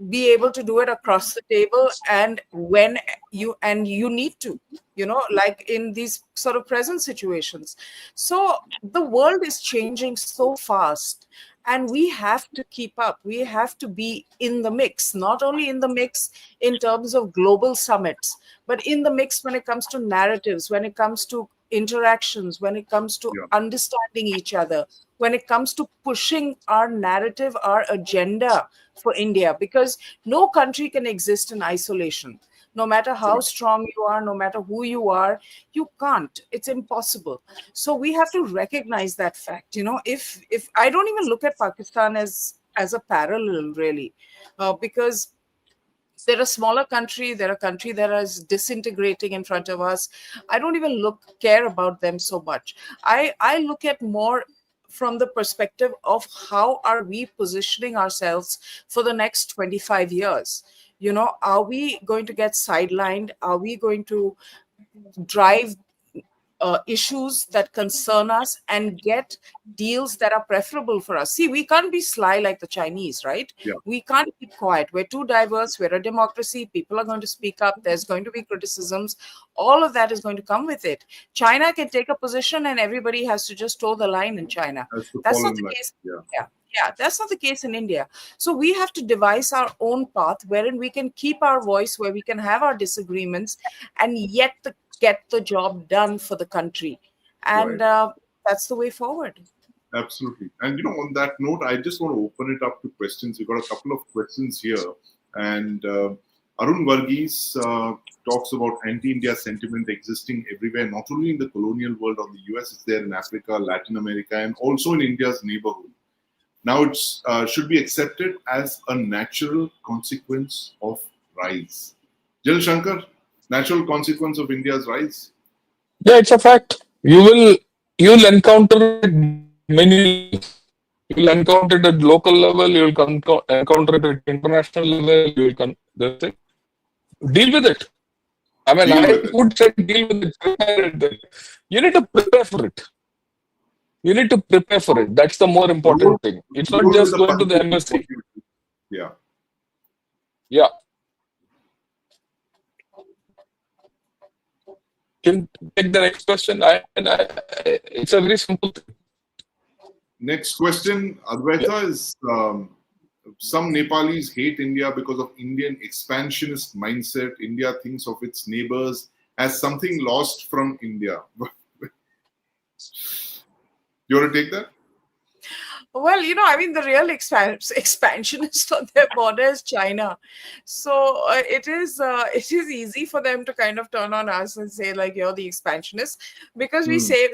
be able to do it across the table, and when you need to, like in these sort of present situations. So the world is changing so fast, and we have to keep up. We have to be in the mix, not only in the mix in terms of global summits, but in the mix when it comes to narratives, when it comes to interactions, when it comes to Yeah. understanding each other, when it comes to pushing our narrative, our agenda for India, because no country can exist in isolation. No matter how Right. strong you are, no matter who you are, you can't. It's impossible. So we have to recognize that fact. If I don't even look at Pakistan as a parallel, really, because they're a smaller country. They're a country that is disintegrating in front of us. I don't even care about them so much. I look at more from the perspective of how are we positioning ourselves for the next 25 years. Are we going to get sidelined? Are we going to drive issues that concern us and get deals that are preferable for us? See, we can't be sly like the Chinese, right? Yeah. We can't keep quiet. We're too diverse. We're a democracy. People are going to speak up. There's going to be criticisms. All of that is going to come with it. China can take a position and everybody has to just toe the line in China. Has to That's fall not in the line. case. Yeah. Yeah, that's not the case in India. So we have to devise our own path wherein we can keep our voice, where we can have our disagreements, and yet get the job done for the country. Right. And that's the way forward. Absolutely. And on that note, I just want to open it up to questions. We've got a couple of questions here. And Arun Varghese talks about anti-India sentiment existing everywhere, not only in the colonial world or the US, it's there in Africa, Latin America, and also in India's neighborhood. Now it should be accepted as a natural consequence of rise. Jal Shankar, natural consequence of India's rise? Yeah, it's a fact. You'll encounter it many levels. You'll encounter it at local level. Encounter it at international level. This thing. Deal with it. I mean, Deal I with it. would say deal with it. Prepare it. You need to prepare for it. You need to prepare for it. That's the more Roll, important thing. It's not roll with just the going to the punches. embassy. Yeah. Yeah. Can take the next question. It's a very simple thing. Next question, Advaita, is some Nepalis hate India because of Indian expansionist mindset. India thinks of its neighbors as something lost from India. You want to take that? Well, I mean, the real expansionist on their border is China. So it is easy for them to kind of turn on us and say, like, you're the expansionists, because we Hmm. say,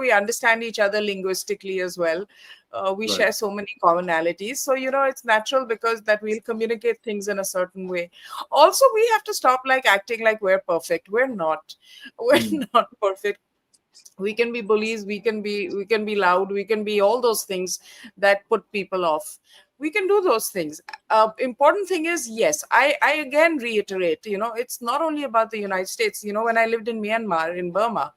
we understand each other linguistically as well. We Right. share so many commonalities. So, it's natural because that we'll communicate things in a certain way. Also, we have to stop like acting like we're perfect. We're not. We're Hmm. not perfect. We can be bullies, we can be loud, we can be all those things that put people off. We can do those things. Important thing is, yes, I again reiterate, it's not only about the United States. When I lived in Myanmar, in Burma,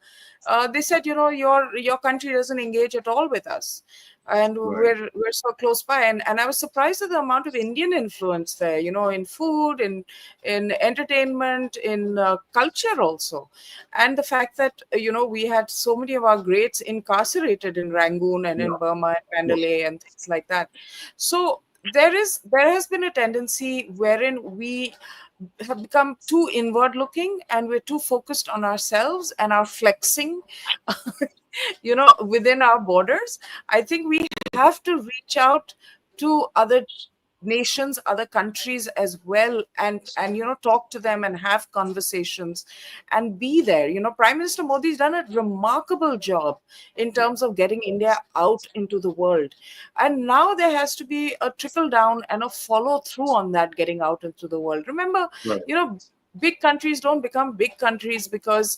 they said, your country doesn't engage at all with us, and Right. we're so close by. And I was surprised at the amount of Indian influence there, in food, in entertainment, in culture also. And the fact that we had so many of our greats incarcerated in Rangoon and in Yeah. Burma and Of course. Mandalay and things like that. So there has been a tendency wherein we have become too inward looking, and we're too focused on ourselves and our flexing within our borders. I think we have to reach out to other nations, other countries as well, and talk to them and have conversations and be there. Prime Minister Modi's done a remarkable job in terms of getting India out into the world, and now there has to be a trickle down and a follow through on that getting out into the world. Remember, Right. Big countries don't become big countries because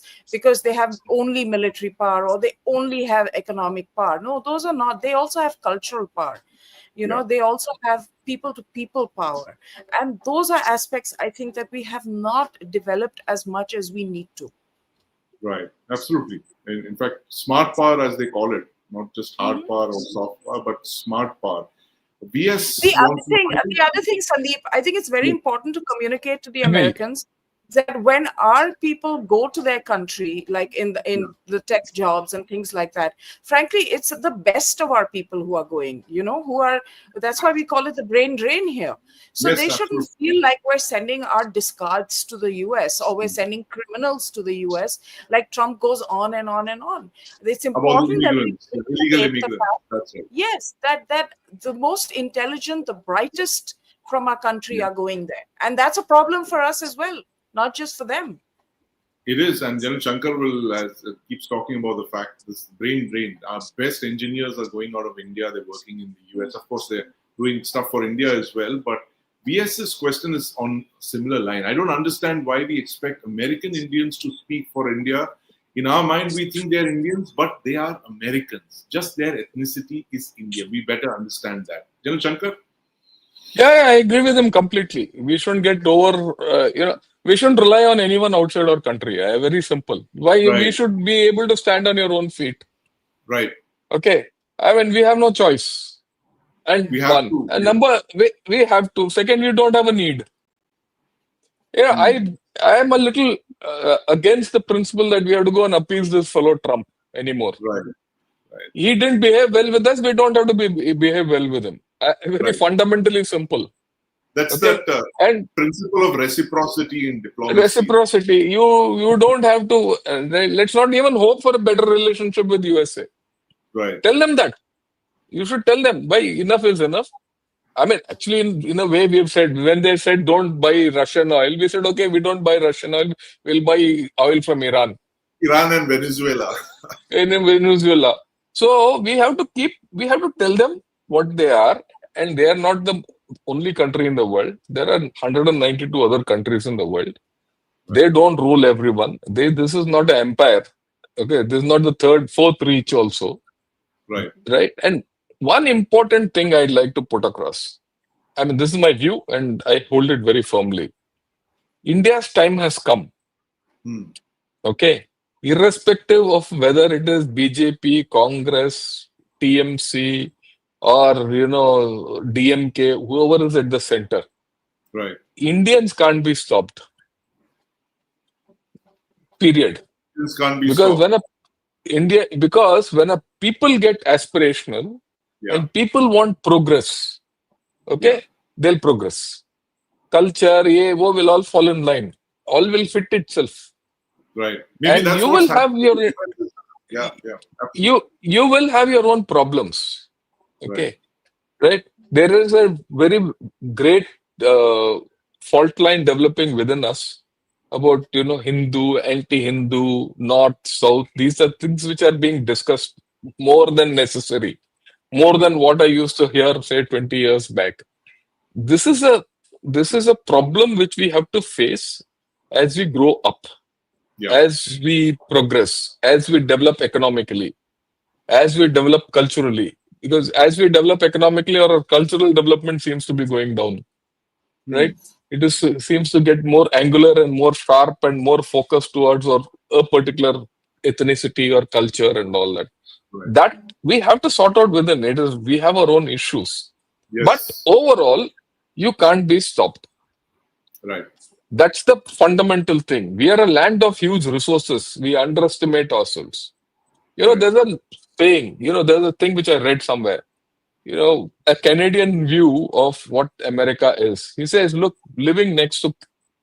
they have only military power or they only have economic power. No, those are not. They also have cultural power. Yeah. They also have people to people power, and those are aspects I think that we have not developed as much as we need to. Right. Absolutely. In fact, smart power, as they call it, not just hard Mhm. power or soft power, but smart power. BS The other wants thing, to. Sandeep, I think it's very important to communicate to the Agree. Americans that when our people go to their country, like in the tech jobs and things like that, frankly, it's the best of our people who are going. Who are. That's why we call it the brain drain here. So Yes, they shouldn't absolutely. feel like we're sending our discards to the US or we're sending criminals to the US. Like Trump goes on and on and on. It's About the important that we immigrants, the illegal communicate the immigrants. fact. That's right. Yes, that the most intelligent, the brightest from our country Yeah. are going there, and that's a problem for us as well, not just for them. It is, and General Shankar will keeps talking about the fact this brain drain. Our best engineers are going out of India. They're working in the US. Of course, they're doing stuff for India as well. But VS's question is on similar line. I don't understand why we expect American Indians to speak for India. In our mind, we think they're Indians, but they are Americans. Just their ethnicity is Indian. We better understand that. General Shankar? Yeah, I agree with him completely. We shouldn't get over, we shouldn't rely on anyone outside our country. Very simple. Why we Right, should be able to stand on your own feet. right. Okay. I mean, we have no choice. We And have one. to. And Yes. number, we have to. Second, you don't have a need. Hmm. I am a little against the principle that we have to go and appease this fellow Trump anymore. Right, right, He didn't behave well with us. We don't have to behave well with him. Very right. fundamentally simple. That's Okay. that And principle of reciprocity in diplomacy. reciprocity. You don't have to. Let's not even hope for a better relationship with USA. Right. Tell them that. You should tell them. By enough is enough. I mean, actually, in a way, we've said when they said don't buy Russian oil, we said okay, we don't buy Russian oil. We'll buy oil from Iran Iran and Venezuela. in Venezuela. So we have to tell them what they are, and they are not the only country in the world. There are 192 other countries in the world. Right, They don't rule everyone. This is not an empire. Okay, this is not the third, fourth reach also, right. right? And one important thing I'd like to put across. I mean, this is my view, and I hold it very firmly. India's time has come. Hmm. Okay, irrespective of whether it is BJP, Congress, TMC, or DMK, whoever is at the center, Right. Indians can't be stopped. Period. This can't be Because stopped. when a people get aspirational Yeah, and people want progress, yeah. okay, they'll progress. Culture, will all fall in line. All will fit itself. Right. Maybe And that's you what's will have happening. Yeah, yeah. Absolutely. you will have your own problems. Right. Okay, right? There is a very great fault line developing within us about Hindu, anti-Hindu, North, South. These are things which are being discussed more than necessary, more than what I used to hear, say, 20 years back. This is a problem which we have to face as we grow up, Yeah. as we progress, as we develop economically, as we develop culturally. Because as we develop economically, our cultural development seems to be going down, Hmm. right? Seems to get more angular and more sharp and more focused towards or a particular ethnicity or culture and all that. Right. That we have to sort out within it. Is we have our own issues, but Yes. overall, you can't be stopped. Right. That's the fundamental thing. We are a land of huge resources. We underestimate ourselves. Right. There's a saying, there's a thing which I read somewhere, a Canadian view of what America is. He says, look, living next to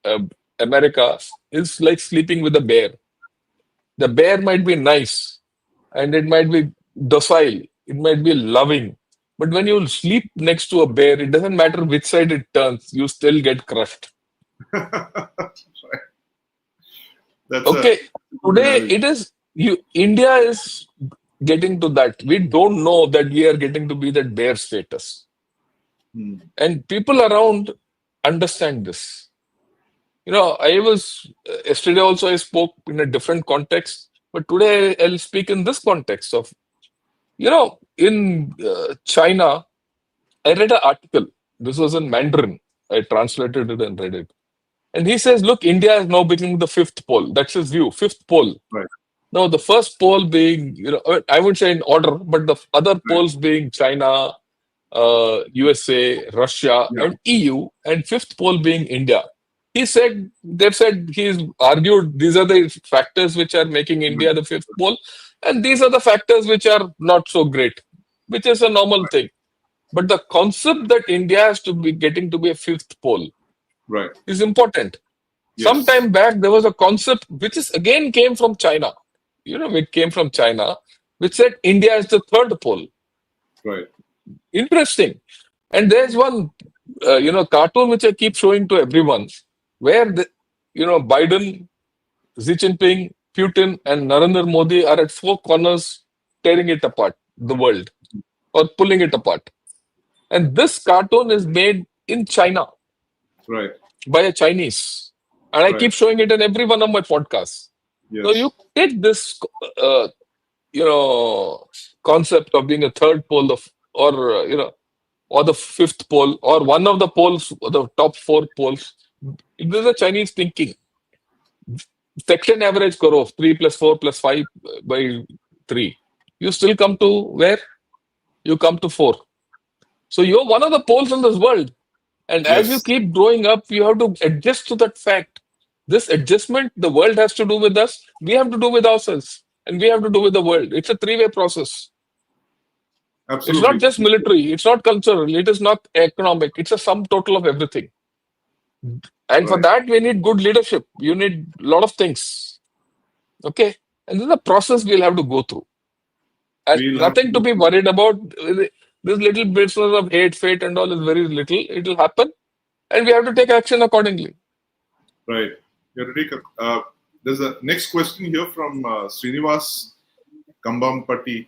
uh, America is like sleeping with a bear. The bear might be nice and it might be docile, it might be loving. But when you sleep next to a bear, it doesn't matter which side it turns, you still get crushed. Right. That's Okay, good today analogy. it is India is getting to that. We don't know that we are getting to be that bear status. Hmm. And people around understand this. yesterday also I spoke in a different context, but today I'll speak in this context of, in China, I read an article. This was in Mandarin. I translated it and read it. And he says, look, India is now becoming the fifth pole. That's his view, fifth pole. Right. Now, the first pole being, I would say in order, but the other Right. poles being China, USA, Russia, Yeah. and EU, and fifth pole being India. They've said, he's argued these are the factors which are making India the fifth pole, and these are the factors which are not so great, which is a normal thing. But the concept that India has to be getting to be a fifth pole Right. is important. Yes. Some time back, there was a concept which is again came from China. It came from China, which said India is the third pole. Right. Interesting. And there's one, cartoon which I keep showing to everyone, where Biden, Xi Jinping, Putin, and Narendra Modi are at four corners tearing it apart, the world, or pulling it apart. And this cartoon is made in China. Right. By a Chinese. And I Right. keep showing it in every one of my podcasts. Yes. So you take this, concept of being a third pole or the fifth pole, or one of the poles, the top four poles. This is a Chinese thinking. Section average karo, 3 plus 4 plus 5 by 3. You still come to where? You come to 4. So you're one of the poles in this world. And as you Yes. keep growing up, you have to adjust to that fact. This adjustment, the world has to do with us, we have to do with ourselves, and we have to do with the world. It's a three-way process. Absolutely. It's not just military, it's not cultural, it is not economic, it's a sum total of everything. And for Right. that, we need good leadership. You need a lot of things. Okay? And this is a process we'll have to go through. And We'll have nothing to to- be worried about. This little business of hate, fate, and all is very little. It will happen. And we have to take action accordingly. Right. You have to take there's a next question here from Srinivas Kambampati.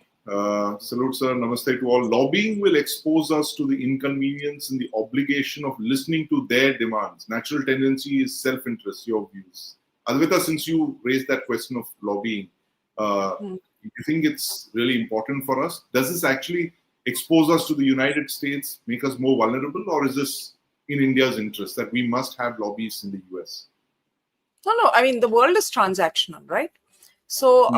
Salute, sir. Namaste to all. Lobbying will expose us to the inconvenience and the obligation of listening to their demands. Natural tendency is self-interest. Your views. Advaita, since you raised that question of lobbying, do you think it's really important for us? Does this actually expose us to the United States, make us more vulnerable, or is this in India's interest that we must have lobbyists in the US? No. I mean, the world is transactional, right? So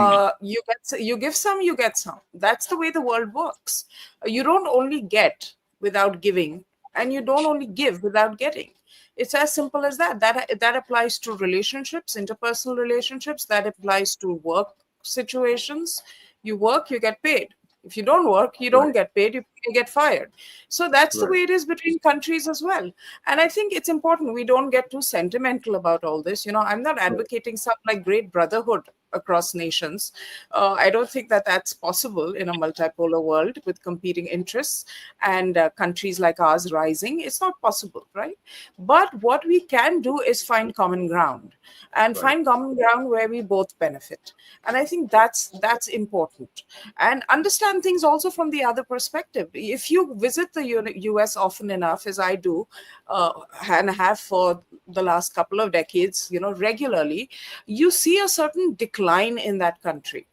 you give some, you get some. That's the way the world works. You don't only get without giving, and you don't only give without getting. It's as simple as that. That applies to relationships, interpersonal relationships. That applies to work situations. You work, you get paid. If you don't work, you don't get paid, you get fired. So that's the way it is between countries as well. And I think it's important we don't get too sentimental about all this. I'm not advocating some like great brotherhood across nations. I don't think that that's possible in a multipolar world with competing interests and countries like ours rising. It's not possible, right? But what we can do is find common ground and find common ground where we both benefit. And I think that's important. And understand things also from the other perspective. If you visit the US often enough, as I do, and have for the last couple of decades, regularly, you see a certain decline in that country.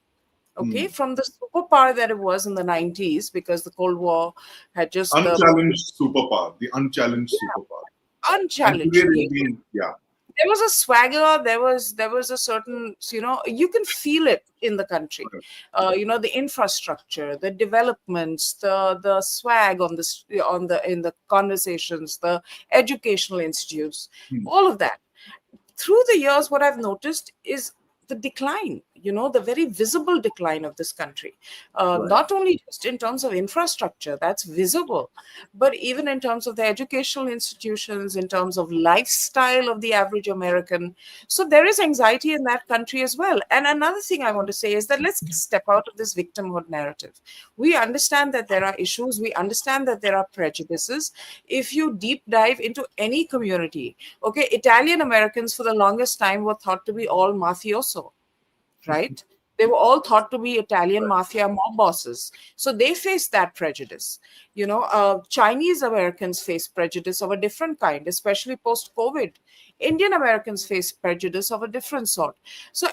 Okay, from the superpower that it was in the 90s, because the Cold War had just unchallenged superpower, the unchallenged superpower. Unchallenged. There was a swagger. There was a certain, you can feel it in the country. The infrastructure, the developments, the swag in the conversations, the educational institutes, all of that. Through the years, what I've noticed is the decline, the very visible decline of this country. Not only just in terms of infrastructure, that's visible, but even in terms of the educational institutions, in terms of lifestyle of the average American. So there is anxiety in that country as well. And another thing I want to say is that let's step out of this victimhood narrative. We understand that there are issues. We understand that there are prejudices. If you deep dive into any community, okay, Italian Americans for the longest time were thought to be all mafioso, right? They were all thought to be Italian mafia mob bosses. So they face that prejudice. Chinese Americans face prejudice of a different kind, especially post COVID. Indian Americans face prejudice of a different sort. So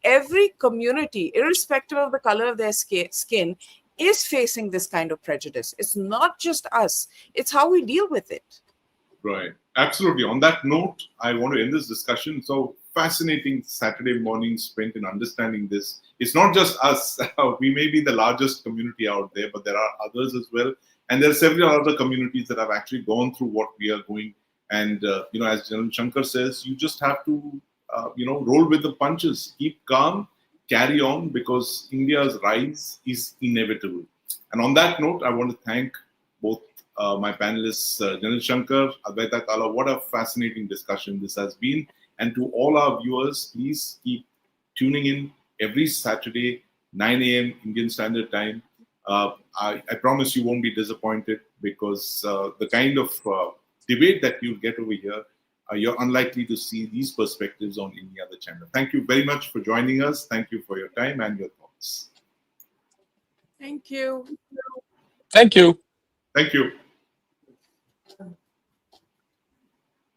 every community, irrespective of the color of their skin, is facing this kind of prejudice. It's not just us, it's how we deal with it. Right. Absolutely. On that note, I want to end this discussion. So fascinating Saturday morning spent in understanding this. It's not just us. We may be the largest community out there, but there are others as well. And there are several other communities that have actually gone through what we are going. And, as General Shankar says, you just have to, roll with the punches, keep calm, carry on, because India's rise is inevitable. And on that note, I want to thank both my panelists, General Shankar, Advaita Kala. What a fascinating discussion this has been. And to all our viewers, please keep tuning in every Saturday, 9 a.m. Indian Standard Time. I promise you won't be disappointed, because the kind of debate that you'll get over here, you're unlikely to see these perspectives on any other channel. Thank you very much for joining us. Thank you for your time and your thoughts. Thank you. Thank you. Thank you.